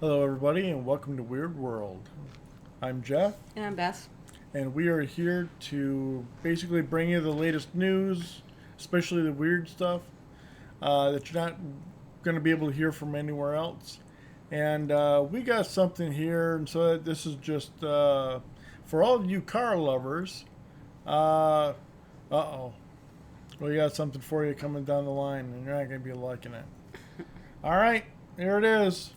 Hello, everybody, and welcome to Weird World. I'm Jeff, And I'm Beth. and we are here to basically bring you the latest news, especially the weird stuff that you're not going to be able to hear from anywhere else. And we got something here, and so this is just for all of you car lovers. Oh, we got something for you coming down the line, and you're not going to be liking it. All right, here it is.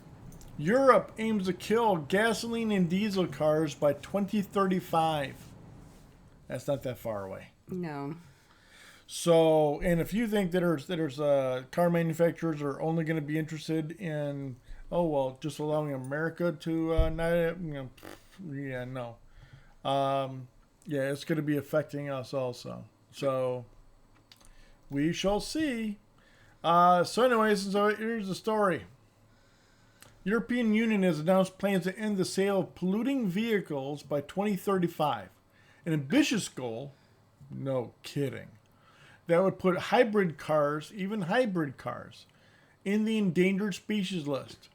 Europe aims to kill gasoline and diesel cars by 2035. That's not that far away. No. So, and if you think that there's car manufacturers are only going to be interested in, oh well, just allowing America to not, yeah, no, yeah, it's going to be affecting us also. So we shall see. So here's the story. European Union has announced plans to end the sale of polluting vehicles by 2035. An ambitious goal, no kidding, that would put hybrid cars, even hybrid cars, in the endangered species list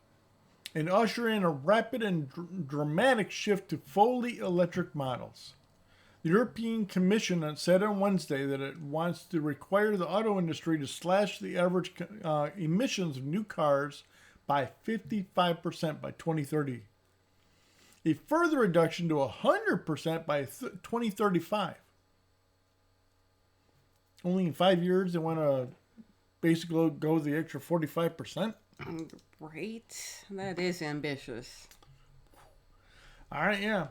and usher in a rapid and dramatic shift to fully electric models. The European Commission said on Wednesday that it wants to require the auto industry to slash the average emissions of new cars by 55% by 2030. A further reduction to 100% by 2035. Only in 5 years, they want to basically go the extra 45%. Right? That is ambitious. All right, yeah.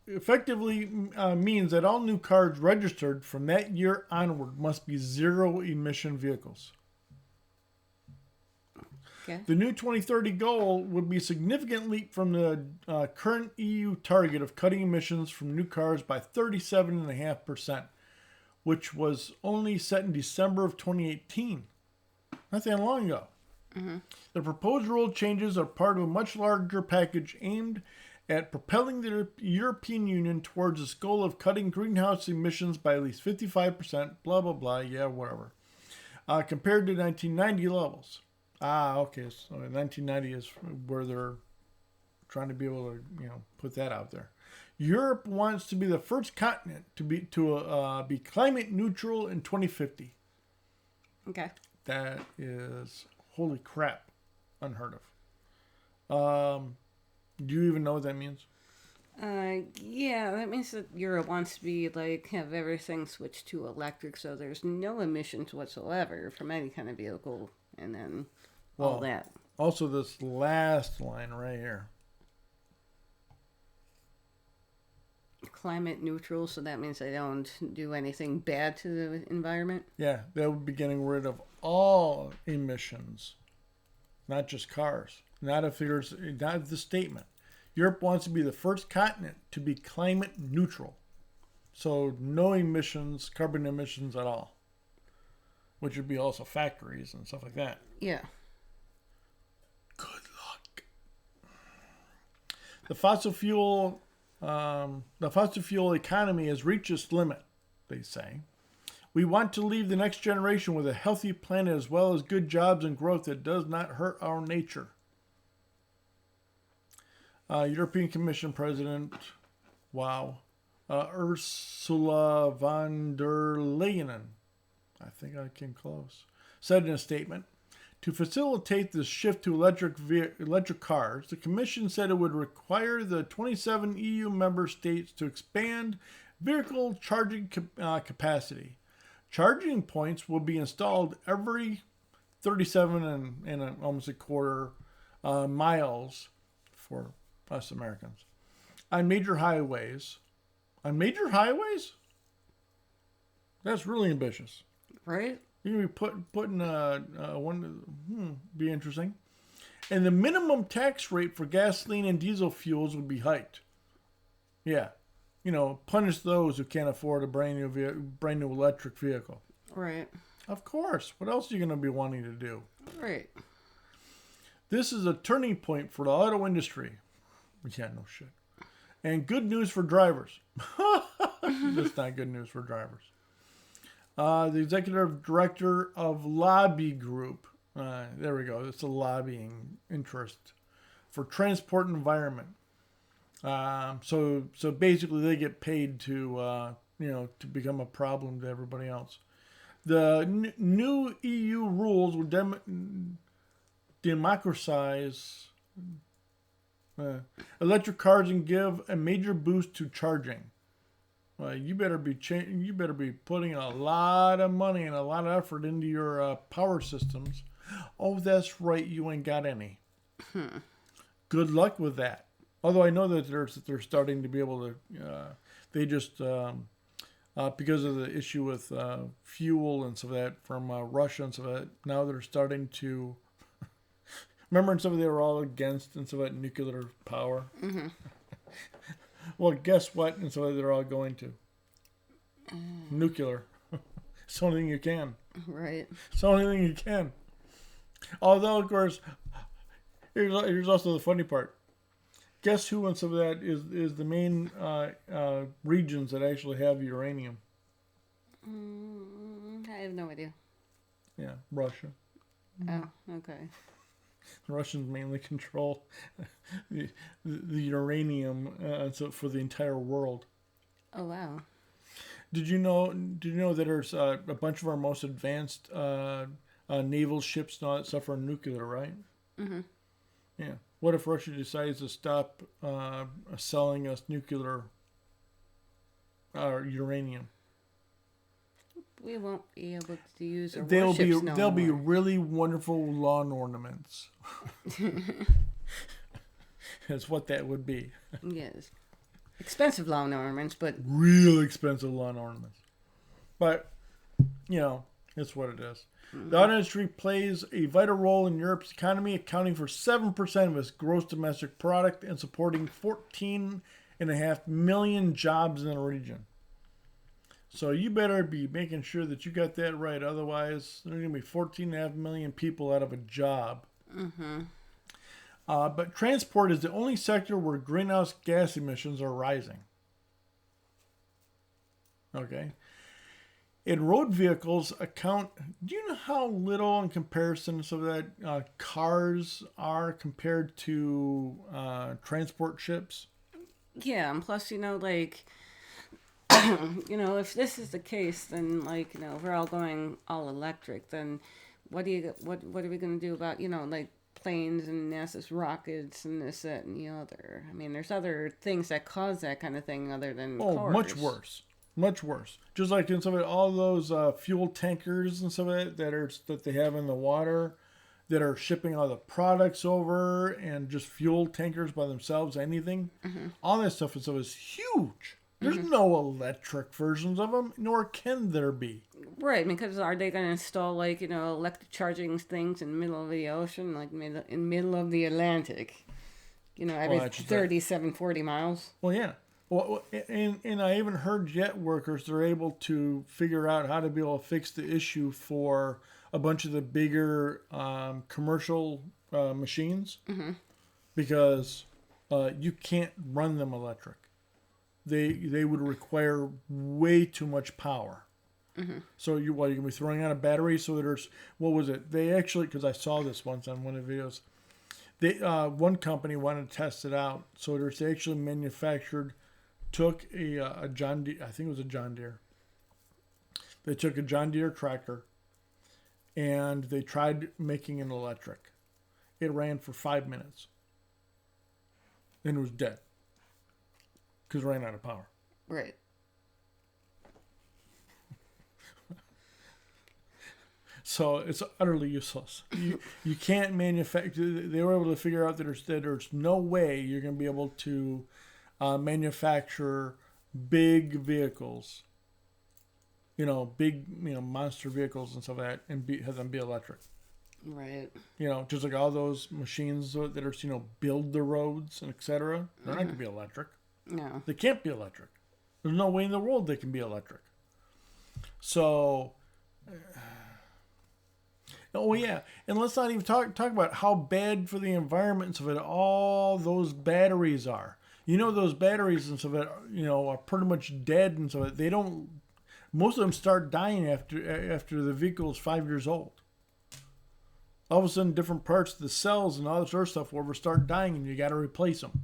Effectively means that all new cars registered from that year onward must be zero emission vehicles. Okay. The new 2030 goal would be a significant leap from the current EU target of cutting emissions from new cars by 37.5%, which was only set in December of 2018. Not that long ago. Mm-hmm. The proposed rule changes are part of a much larger package aimed at propelling the European Union towards its goal of cutting greenhouse emissions by at least 55%, blah, blah, blah, yeah, whatever, compared to 1990 levels. Okay, so 1990 is where they're trying to be able to, put that out there. Europe wants to be the first continent to be climate neutral in 2050. Okay. That is holy crap, unheard of. Do you even know what that means? Yeah, that means that Europe wants to be like have everything switched to electric, so there's no emissions whatsoever from any kind of vehicle, and then all Well, that. also this last line right here. Climate neutral, so that means they don't do anything bad to the environment. Yeah, they would be getting rid of all emissions, not just cars. Not the statement. Europe wants to be the first continent to be climate neutral. So no emissions, carbon emissions at all. Which would be also factories and stuff like that. Yeah. Good luck. The fossil fuel the fossil fuel economy has reached its limit, they say. We want to leave the next generation with a healthy planet as well as good jobs and growth that does not hurt our nature. European Commission President, wow, Ursula von der Leyen, I think I came close, said in a statement, to facilitate the shift to electric cars, the Commission said it would require the 27 EU member states to expand vehicle charging capacity. Charging points will be installed every 37 and almost a quarter miles for us Americans on major highways. On major highways? That's really ambitious. Right? You can be putting one. Be interesting. And the minimum tax rate for gasoline and diesel fuels would be hiked. Yeah, punish those who can't afford a brand new electric vehicle. Right. Of course. What else are you going to be wanting to do? Right. This is a turning point for the auto industry. Yeah, no shit. And good news for drivers. That's not good news for drivers. The executive director of Lobby Group. There we go. It's a lobbying interest for transport environment. So basically, they get paid to to become a problem to everybody else. The new EU rules will democratize electric cars and give a major boost to charging. You better be putting a lot of money and a lot of effort into your power systems. Oh, that's right, you ain't got any. Good luck with that. Although I know that they're starting to be able to. They just because of the issue with fuel and stuff like that from Russia and stuff like that. Now they're starting to. Remember, and stuff they were all against and stuff like nuclear power. Mm-hmm. Well, guess what? And so they're all going to nuclear. It's the only thing you can. Right. It's the only thing you can. Although, of course, here's also the funny part. Guess who and some of that is the main regions that actually have uranium? I have no idea. Yeah, Russia. Oh, okay. Russians mainly control the uranium for the entire world. Oh, wow. Did you know that there's a bunch of our most advanced naval ships and all that stuff are nuclear, right? Mm-hmm. Yeah. What if Russia decides to stop selling us nuclear uranium? We won't be able to use our They'll warships be really wonderful lawn ornaments. That's what that would be. Yes. Expensive lawn ornaments, but... Real expensive lawn ornaments. But, it's what it is. Mm-hmm. The auto industry plays a vital role in Europe's economy, accounting for 7% of its gross domestic product and supporting 14.5 million jobs in the region. So you better be making sure that you got that right. Otherwise, there's going to be 14.5 million people out of a job. Mm-hmm. But transport is the only sector where greenhouse gas emissions are rising. Okay. In road vehicles account, do you know how little in comparison so that cars are compared to transport ships? Yeah, and plus, if this is the case, then if we're all going all electric, then what are we going to do about planes and NASA's rockets and this, that, and the other? I mean, there's other things that cause that kind of thing other than cars. Much worse. Just like in some of all those fuel tankers and some of that they have in the water that are shipping all the products over and just fuel tankers by themselves, anything. Mm-hmm. All that stuff is huge. There's no electric versions of them, nor can there be. Right, because are they going to install, electric charging things in the middle of the ocean, in the middle of the Atlantic? Every 37, 40 miles? Well, yeah. Well, and I even heard jet workers, they're able to figure out how to be able to fix the issue for a bunch of the bigger commercial machines. Mm-hmm. Because you can't run them electric. They would require way too much power. Mm-hmm. So you're going to be throwing out a battery. So there's, what was it? They actually, because I saw this once on one of the videos, one company wanted to test it out. So they actually took a John Deere, I think it was a John Deere. They took a John Deere tractor and they tried making it electric. It ran for 5 minutes. And it was dead. Because it ran out of power. Right. So it's utterly useless. You can't manufacture. They were able to figure out that there's no way you're going to be able to manufacture big vehicles. Big monster vehicles and stuff like that, and have them be electric. Right. Just like all those machines that are build the roads and etc. They're not going to be electric. No. They can't be electric. There's no way in the world they can be electric. So, oh yeah, and let's not even talk about how bad for the environment and stuff that all those batteries are. Those batteries and stuff that are pretty much dead and stuff. They don't. Most of them start dying after the vehicle is 5 years old. all of a sudden different parts of the cells and all this other stuff will ever start dying, and you got to replace them.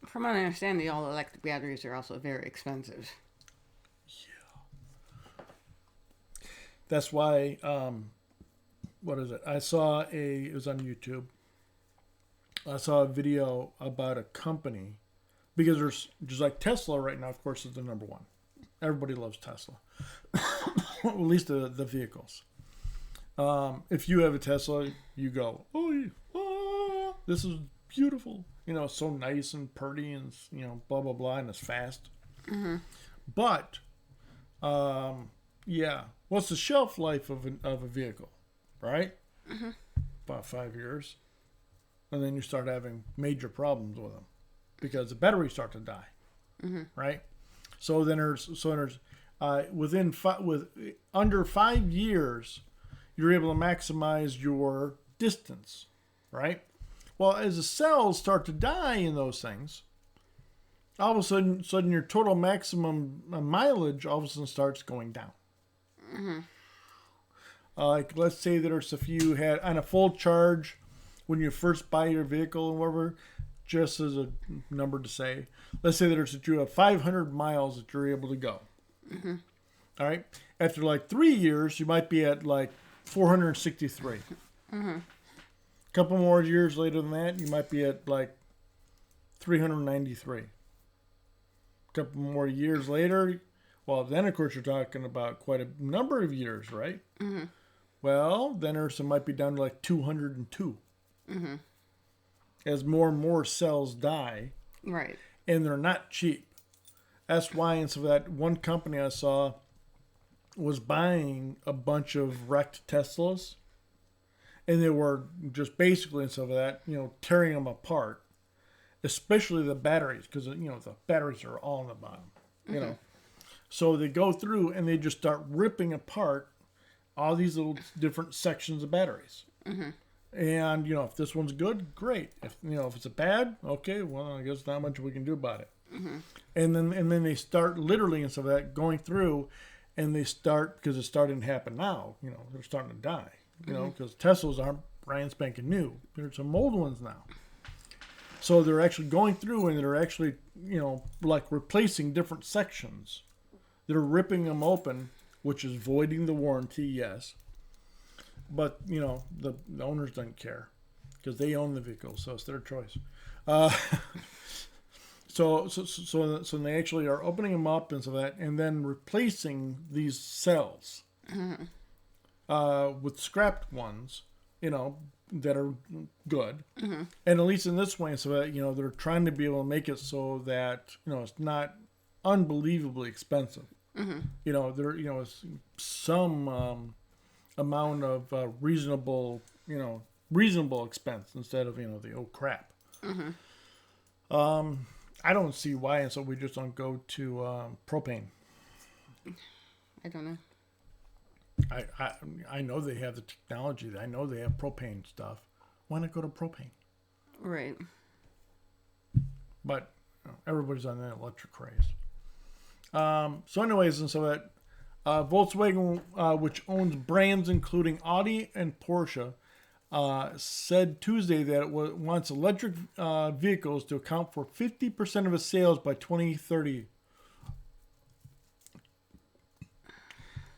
From what I understand, the all electric batteries are also very expensive. That's why, what is it? It was on YouTube. I saw a video about a company, because there's just like Tesla right now, of course, is the number one. Everybody loves Tesla, at least the vehicles. If you have a Tesla, you go, oh, this is beautiful. You know, it's so nice and pretty and, you know, blah, blah, blah, and it's fast. Mm-hmm. But, yeah, what's the shelf life of a vehicle, right? Mm-hmm. About 5 years. And then you start having major problems with them because the batteries start to die, Mm-hmm. right? So then there's with under 5 years, you're able to maximize your distance, right? Well, as the cells start to die in those things, all of a sudden your total maximum mileage all of a sudden starts going down. Mm-hmm. Like, let's say that if you had on a full charge when you first buy your vehicle and whatever, just as a number to say, let's say that you have 500 miles that you're able to go. Mm-hmm. All right. After like 3 years, you might be at like 463. Mm-hmm. A couple more years later than that, you might be at like 393. A couple more years later, well, then of course you're talking about quite a number of years, right? Mm-hmm. Well, then Ursa might be down to like 202. Mm-hmm. As more and more cells die, Right. and they're not cheap. That's why, and so that one company I saw was buying a bunch of wrecked Teslas, and they were just basically, and so that, you know, tearing them apart, especially the batteries, because, you know, the batteries are all on the bottom, you know. So they go through and they just start ripping apart all these little different sections of batteries. Mm-hmm. And, you know, if this one's good, great. If, you know, if it's a bad, okay, well, I guess not much we can do about it. Mm-hmm. And then they start literally and stuff like that going through, and they start, because it's starting to happen now, you know, they're starting to die, you know, because Teslas aren't brand spanking new. There's some old ones now. So they're actually going through and they're actually, you know, like replacing different sections. They're ripping them open, which is voiding the warranty, yes. But, you know, the owners don't care because they own the vehicle, so it's their choice. So they actually are opening them up and so that, and then replacing these cells with scrapped ones, you know, that are good. Mm-hmm. And at least in this way, so that, you know, they're trying to be able to make it so that, you know, it's not unbelievably expensive. Mm-hmm. You know, there, you know, some amount of reasonable expense instead of, you know, the oh crap. Mm-hmm. I don't see why, and so we just don't go to propane. I don't know. I know they have the technology. I know they have propane stuff. Why not go to propane? Right. But you know, everybody's on that electric craze. So anyways, and so that Volkswagen, which owns brands including Audi and Porsche, said Tuesday that it wants electric vehicles to account for 50% of its sales by 2030.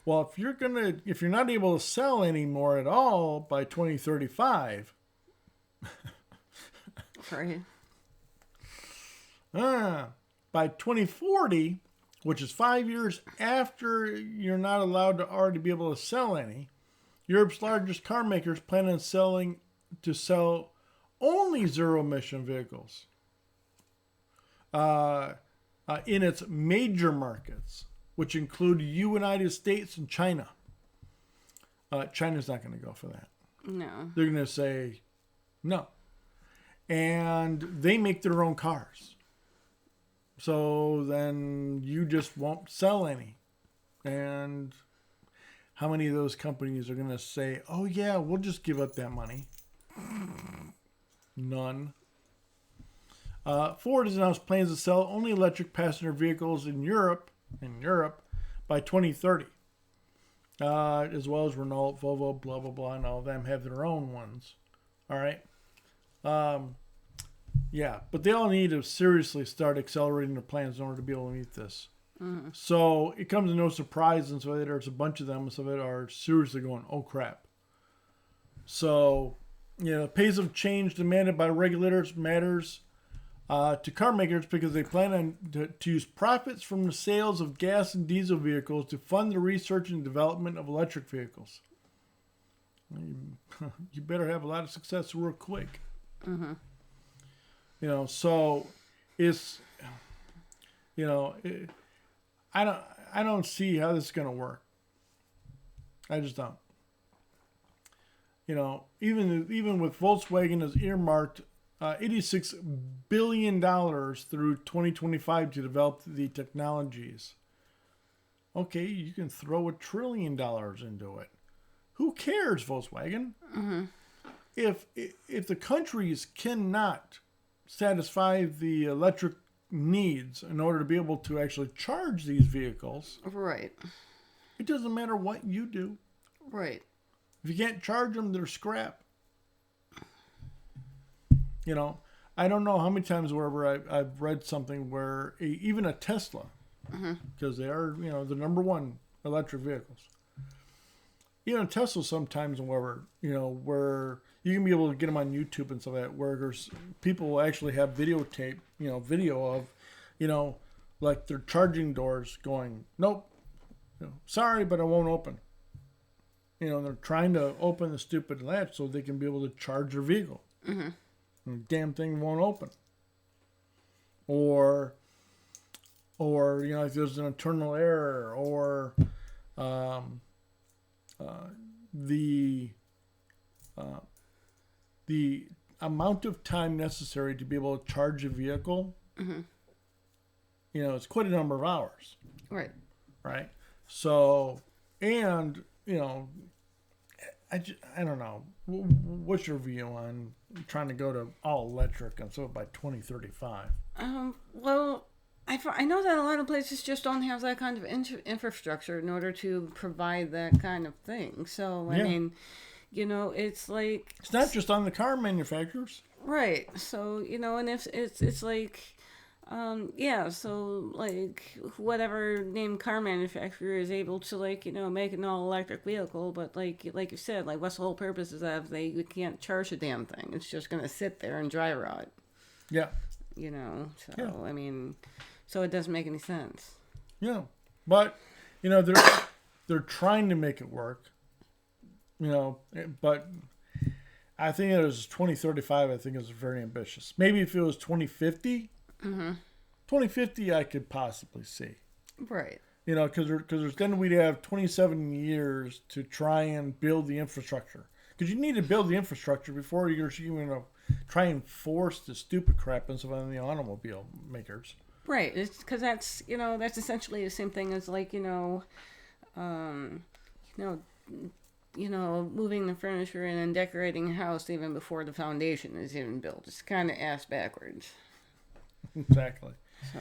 Well, if you're not able to sell any more at all by 2035, Right. By 2040, which is 5 years after you're not allowed to already be able to sell any, Europe's largest car makers plan on sell only zero-emission vehicles in its major markets, which include United States and China. China's not going to go for that. No. They're going to say no. And they make their own cars. So then you just won't sell any. And how many of those companies are going to say, oh yeah, we'll just give up that money? None. Ford has announced plans to sell only electric passenger vehicles in Europe by 2030. as well as Renault, Volvo, blah blah blah, and all of them have their own ones. All right. Yeah, but they all need to seriously start accelerating their plans in order to be able to meet this. So it comes as no surprise, and so there's a bunch of them, and some of it are seriously going, oh crap. So, the pace of change demanded by regulators matters to car makers because they plan on to use profits from the sales of gas and diesel vehicles to fund the research and development of electric vehicles. You better have a lot of success real quick. So it's, I don't see how this is going to work. I just don't. Even with Volkswagen has earmarked $86 billion through 2025 to develop the technologies. Okay, you can throw $1 trillion into it. Who cares, Volkswagen? If the countries cannot satisfy the electric needs in order to be able to actually charge these vehicles, Right. it doesn't matter what you do. Right. If you can't charge them, they're scrap. I don't know how many times wherever I've read something where even a Tesla, because they are, the number one electric vehicles. Even Tesla sometimes, where you can be able to get them on YouTube and stuff like that, where there's people will actually have videotape, video of, like their charging doors going, nope, sorry, but I won't open. They're trying to open the stupid latch so they can be able to charge their vehicle. And the damn thing won't open. Or if there's an internal error, or the amount of time necessary to be able to charge a vehicle, it's quite a number of hours. Right. Right. So, and, I don't know. What's your view on trying to go to all electric and so by 2035? Well, I know that a lot of places just don't have that kind of infrastructure in order to provide that kind of thing. So, I mean, it's like... It's not just on the car manufacturers. Right. So, and if it's like... so like whatever named car manufacturer is able to make an all electric vehicle, but like you said, like what's the whole purpose of that if they can't charge a damn thing? It's just gonna sit there and dry rot. Yeah. I mean, so it doesn't make any sense. Yeah, but they're trying to make it work. But I think it was 2035. I think is very ambitious. Maybe if it was 2050. 2050 I could possibly see. Right. Because then we'd have 27 years to try and build the infrastructure. Because you need to build the infrastructure before you're even going to try and force the stupid crap into one of the automobile makers. Right. It's because that's essentially the same thing as like moving the furniture in and decorating a house even before the foundation is even built. It's kind of ass backwards. Exactly. So.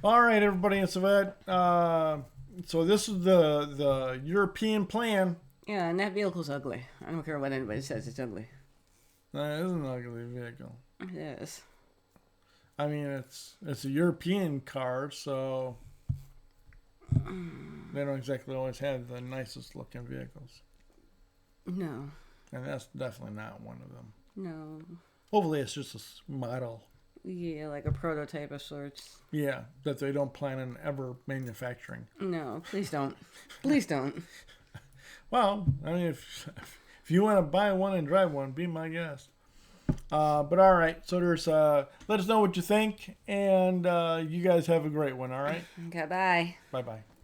All right, everybody, and so that so this is the European plan. Yeah, and that vehicle's ugly. I don't care what anybody says, it's ugly. No, it is an ugly vehicle. It is. I mean, it's a European car, so they don't exactly always have the nicest looking vehicles. No. And that's definitely not one of them. No. Hopefully, it's just a model. Yeah, like a prototype of sorts. Yeah, that they don't plan on ever manufacturing. No, please don't. Please don't. Well, I mean, if you want to buy one and drive one, be my guest. But all right, so there's let us know what you think, and you guys have a great one. All right. Okay, bye. Bye bye.